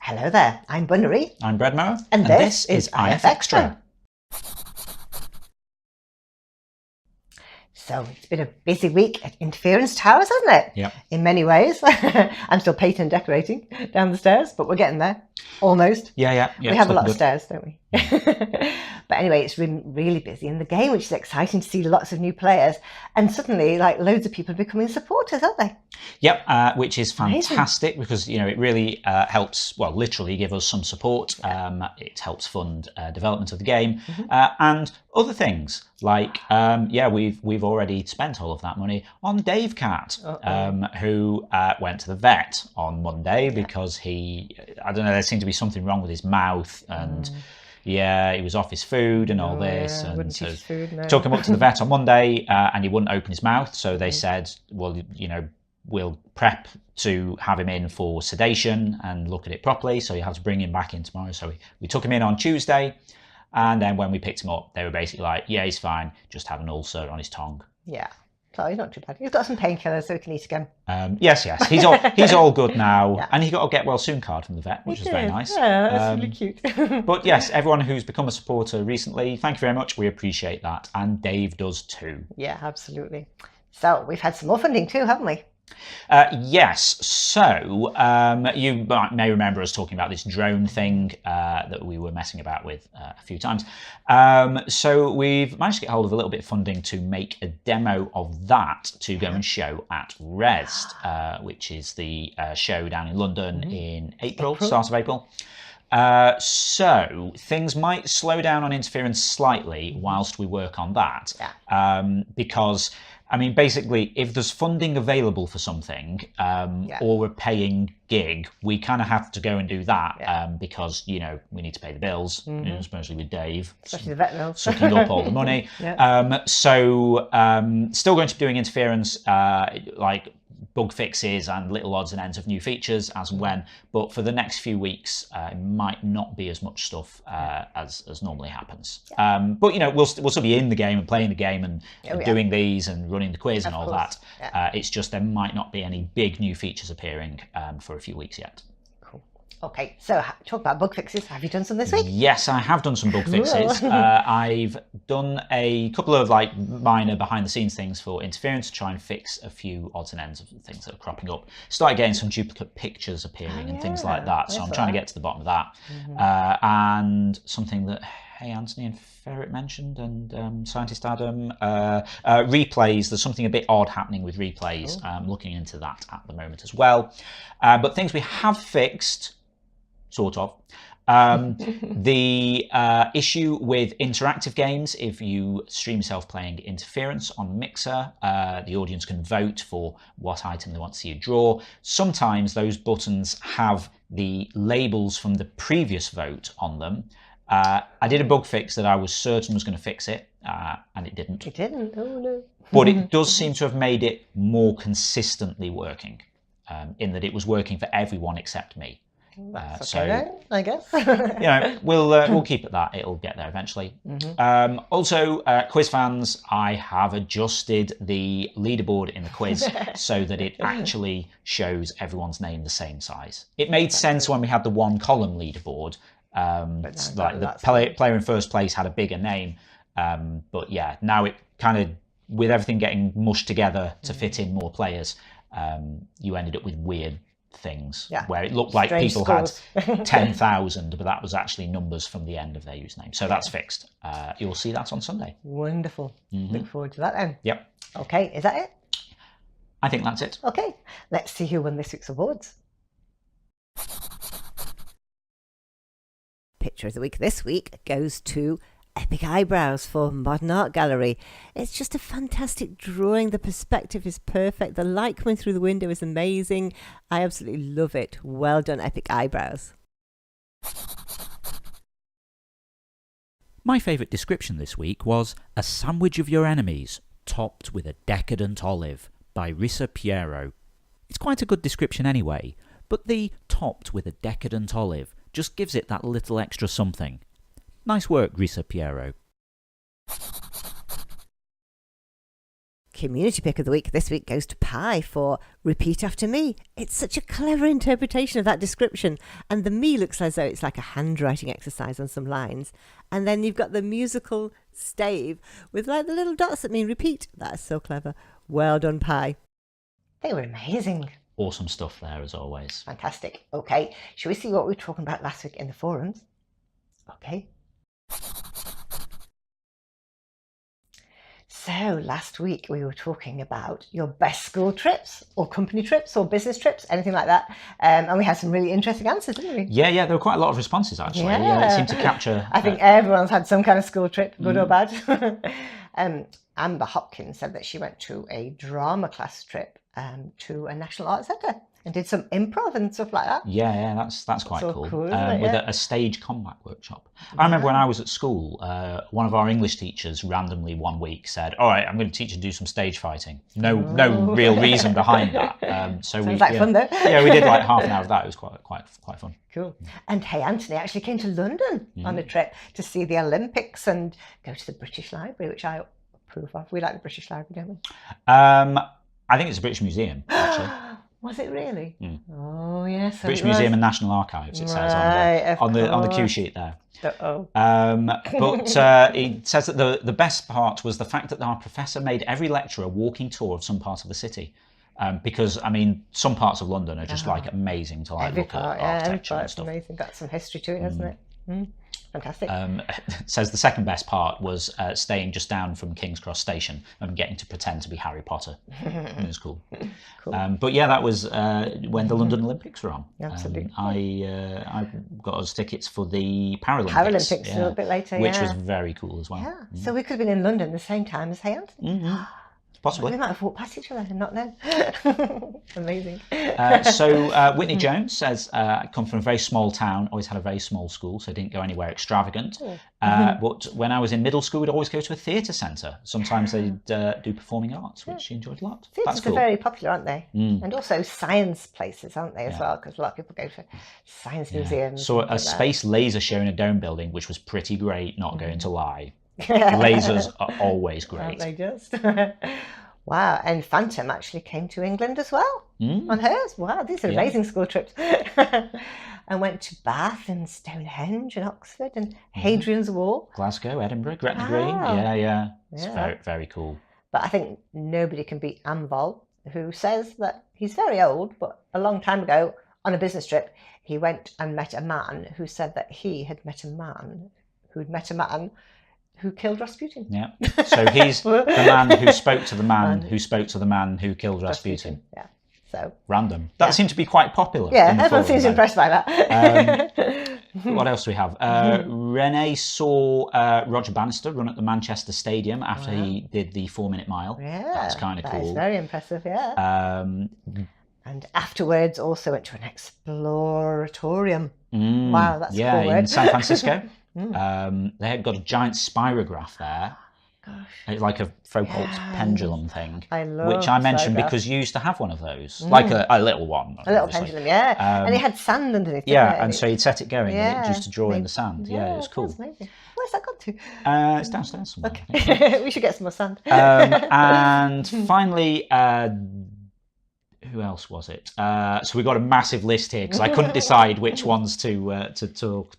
Hello there, I'm Bunnery. I'm Breadmower. And this is IFXtra. So it's been a busy week at Interference Towers, hasn't it? Yeah. In many ways. I'm still painting and decorating down the stairs, but we're getting there. Almost. Yeah. We have a lot of stairs, don't we? But anyway, it's been really busy in the game, which is exciting to see lots of new players. And suddenly, loads of people are becoming supporters, aren't they? Yep, which is fantastic because, it really helps, literally give us some support. It helps fund development of the game and other things like, we've already spent all of that money on Dave Cat, who went to the vet on Monday because there seemed to be something wrong with his mouth and... Yeah, he was off his food and all this, and so took him up to the vet on Monday, and he wouldn't open his mouth. So they said, well, we'll prep to have him in for sedation and look at it properly. So you have to bring him back in tomorrow. So we took him in on Tuesday, and then when we picked him up, they were basically like, yeah, he's fine, just had an ulcer on his tongue. Yeah. So he's not too bad. He's got some painkillers, so he can eat again. Yes. He's all good now, and he got a get well soon card from the vet, which is very nice. Yeah, that's really cute. But yes, everyone who's become a supporter recently, thank you very much. We appreciate that, and Dave does too. Yeah, absolutely. So we've had some more funding too, haven't we? Yes, so you may remember us talking about this drone thing that we were messing about with a few times. So we've managed to get hold of a little bit of funding to make a demo of that to go and show at Rest, which is the show down in London in April, start of April. So things might slow down on Interference slightly whilst we work on that, because basically, if there's funding available for something, or we're paying gig, we kind of have to go and do that because, we need to pay the bills, especially with Dave. Especially the vet bills. Sucking up all the money. So still going to be doing Interference, bug fixes and little odds and ends of new features as and when, but for the next few weeks it might not be as much stuff as normally happens. But we'll still be in the game and playing the game and doing these and running the quiz and all that. It's just there might not be any big new features appearing for a few weeks yet. Okay, so talk about bug fixes. Have you done some this week? Yes, I have done some bug fixes. I've done a couple of minor behind the scenes things for Interference to try and fix a few odds and ends of things that are cropping up. Started getting some duplicate pictures appearing and things like that. So I'm trying to get to the bottom of that. And something that Anthony and Ferret mentioned and Scientist Adam, replays. There's something a bit odd happening with replays. I'm looking into that at the moment as well. But things we have fixed, sort of. The issue with interactive games, if you stream yourself playing Interference on Mixer, the audience can vote for what item they want to see you draw. Sometimes those buttons have the labels from the previous vote on them. I did a bug fix that I was certain was going to fix it, and it didn't. It didn't? Oh no. But it does seem to have made it more consistently working, in that it was working for everyone except me. That's okay, I guess. We'll keep at that. It'll get there eventually. Also, quiz fans, I have adjusted the leaderboard in the quiz so that it actually shows everyone's name the same size. It made sense when we had the one column leaderboard. The player in first place had a bigger name, but yeah, now it kind of, with everything getting mushed together to fit in more players, you ended up with weird things where it looked like Strange people scores. had 10,000, but that was actually numbers from the end of their username. So that's fixed. You'll see that on Sunday. Wonderful. Look forward to that then. Yep. Okay, is that it? I think that's it. Okay, let's see who won this week's awards. Picture of the week this week goes to Epic Eyebrows for Modern Art Gallery. It's just a fantastic drawing. The perspective is perfect. The light coming through the window is amazing. I absolutely love it. Well done, Epic Eyebrows. My favourite description this week was A Sandwich of Your Enemies, Topped with a Decadent Olive by Rissa Piero. It's quite a good description anyway, but the topped with a decadent olive just gives it that little extra something. Nice work, Rissa Piero. Community pick of the week this week goes to Pi for Repeat After Me. It's such a clever interpretation of that description. And the me looks as though it's like a handwriting exercise on some lines. And then you've got the musical stave with like the little dots that mean repeat. That is so clever. Well done, Pi. They were amazing. Awesome stuff there, as always. Fantastic. Okay, shall we see what we were talking about last week in the forums? Okay. So last week we were talking about your best school trips or company trips or business trips, anything like that. And we had some really interesting answers, didn't we? Yeah, there were quite a lot of responses, actually. Yeah. It seemed to capture... I think everyone's had some kind of school trip, good or bad. Amber Hopkins said that she went to a drama class trip to a National Arts Centre and did some improv and stuff like that. Yeah, that's quite So cool. cool, isn't it? With Yeah. a stage combat workshop. I remember when I was at school, one of our English teachers randomly one week said, "All right, I'm going to teach you to do some stage fighting." No real reason behind that. Sounds like fun though. Yeah, we did like half an hour of that. It was quite fun. Cool. And hey, Anthony actually came to London on a trip to see the Olympics and go to the British Library, which I approve of. We like the British Library, don't we? I think it's a British Museum, actually. Was it really? Oh, yes. British Museum and National Archives, it says on the cue sheet there. Uh-oh. But it says that the best part was the fact that our professor made every lecturer a walking tour of some part of the city. Because, I mean, some parts of London are just like amazing to like Every look part, at architecture and stuff. Amazing. Got some history to it, hasn't it? Fantastic. It says the second best part was staying just down from King's Cross Station and getting to pretend to be Harry Potter. It was cool. But yeah, that was when the London Olympics were on. Absolutely. I got us tickets for the Paralympics. Paralympics a little bit later, which was very cool as well. Yeah. So we could have been in London at the same time as Hey Anthony. Possibly. We might have walked past each other and not known. Amazing. So Whitney Jones says, I come from a very small town, always had a very small school, so I didn't go anywhere extravagant. But when I was in middle school, we'd always go to a theatre centre. Sometimes they'd do performing arts, which she enjoyed a lot. Theatres That's cool. are very popular, aren't they? And also science places, aren't they, as well? Because a lot of people go to science museums. So a space laser show in a dome building, which was pretty great, not going to lie. Lasers are always great. Aren't they just? Wow, and Phantom actually came to England as well on hers. Wow, these are amazing school trips. And went to Bath and Stonehenge and Oxford and Hadrian's Wall. Glasgow, Edinburgh, Gretna Green. Yeah. It's very, very cool. But I think nobody can beat Amvol, who says that he's very old, but a long time ago on a business trip, he went and met a man who said that he had met a man who'd met a man who killed Rasputin. Yeah. So he's the man who spoke to the man who spoke to the man who killed Rasputin. Yeah. So random. That seemed to be quite popular. Yeah, everyone seems impressed by that. What else do we have? Renee saw Roger Bannister run at the Manchester Stadium after he did the 4-minute mile. Yeah, that's kind of cool. That is very impressive. Yeah. And afterwards, also went to an exploratorium. Wow, that's a cool word. In San Francisco. They had got a giant spirograph there. Gosh. It's like a Foucault pendulum thing, which I mentioned because you used to have one of those, like a little one. A little pendulum, yeah. And it had sand underneath. Yeah, and so you'd set it going and it used to draw in the sand. Yeah, it was cool. That's amazing. Where's that gone to? It's downstairs somewhere. Okay. We should get some more sand. And finally, who else was it? So we got a massive list here because I couldn't decide which ones to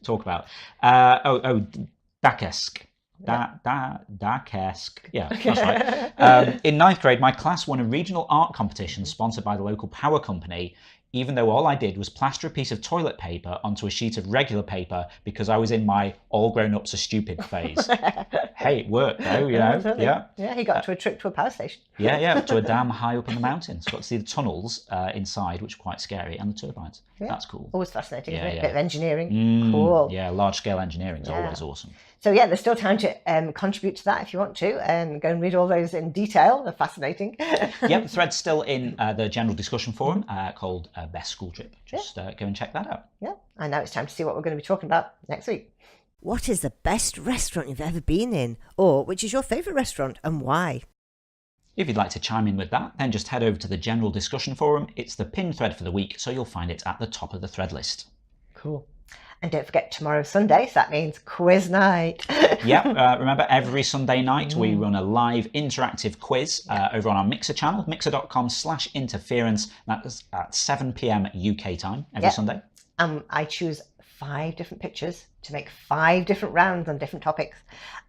talk about. Dakesk. Dakesk. Yeah, that's right. In 9th grade, my class won a regional art competition sponsored by the local power company, even though all I did was plaster a piece of toilet paper onto a sheet of regular paper because I was in my all grown ups are stupid phase. Hey, it worked though, you know. Totally. Yeah, he got to a trip to a power station. Yeah, to a dam high up in the mountains. Got to see the tunnels inside, which were quite scary, and the turbines. Yeah. That's cool. Always fascinating, isn't it? A bit of engineering. Cool. Yeah, large scale engineering is always awesome. So yeah, there's still time to contribute to that if you want to, and go and read all those in detail. They're fascinating. Yep, the thread's still in the general discussion forum called Best School Trip. Just go and check that out. Yeah, and now it's time to see what we're going to be talking about next week. What is the best restaurant you've ever been in? Or which is your favourite restaurant and why? If you'd like to chime in with that, then just head over to the general discussion forum. It's the pinned thread for the week, so you'll find it at the top of the thread list. Cool. And don't forget, tomorrow's Sunday, so that means quiz night. Remember, every Sunday night we run a live interactive quiz over on our Mixer channel, mixer.com/interference. That's at 7 p.m. UK time every Sunday. I choose 5 different pictures to make 5 different rounds on different topics.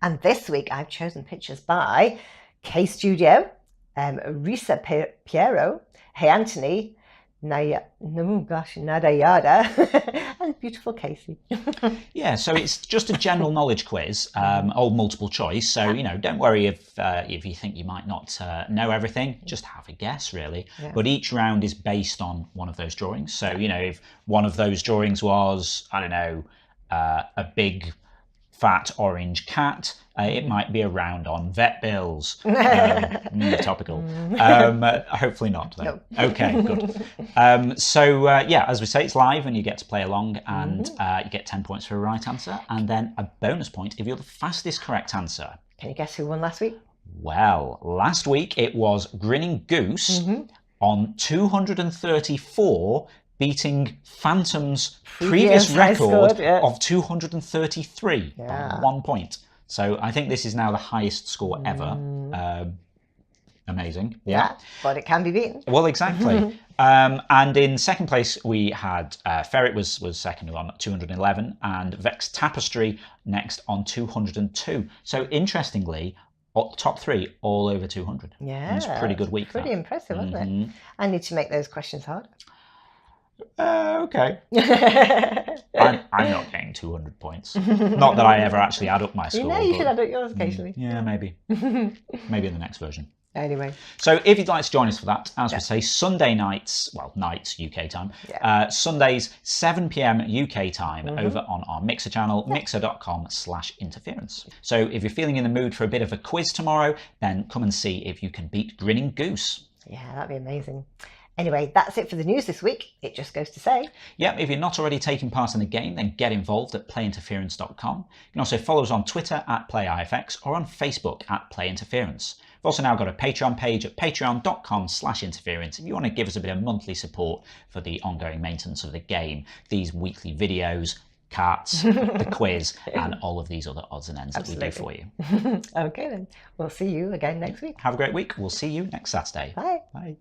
And this week I've chosen pictures by K Studio, Risa Piero, Hey Anthony, Nadayada, and beautiful Casey. So it's just a general knowledge quiz, old multiple choice. So, don't worry if you think you might not know everything, just have a guess really. Yeah. But each round is based on one of those drawings. So, if one of those drawings was, I don't know, a big fat orange cat, it might be a round on vet bills. Topical. Hopefully not, though. No. Okay, good. As we say, it's live and you get to play along, and you get 10 points for a right answer, and then a bonus point if you're the fastest correct answer. Can you guess who won last week? Well, last week it was Grinning Goose on 234, beating Phantom's previous record of 233 on 1 point. So I think this is now the highest score ever. Amazing. Yeah, but it can be beaten. Well, exactly. And in second place, we had Ferret was second on 211, and Vex Tapestry next on 202. So interestingly, top 3 all over 200. Yeah, it was a pretty good week. Pretty impressive, wasn't it? I need to make those questions hard. Okay. I'm not getting 200 points. Not that I ever actually add up my score. You should add up yours occasionally. Yeah, maybe. Maybe in the next version. Anyway. So if you'd like to join us for that, as we say, Sunday nights, nights UK time, Sundays, 7 p.m. UK time over on our Mixer channel, mixer.com/interference. So if you're feeling in the mood for a bit of a quiz tomorrow, then come and see if you can beat Grinning Goose. Yeah, that'd be amazing. Anyway, that's it for the news this week. It just goes to say. If you're not already taking part in the game, then get involved at playinterference.com. You can also follow us on Twitter at PlayIFX or on Facebook at PlayInterference. We've also now got a Patreon page at patreon.com/interference if you want to give us a bit of monthly support for the ongoing maintenance of the game, these weekly videos, carts, the quiz, and all of these other odds and ends that we do for you. Okay then, we'll see you again next week. Have a great week. We'll see you next Saturday. Bye. Bye.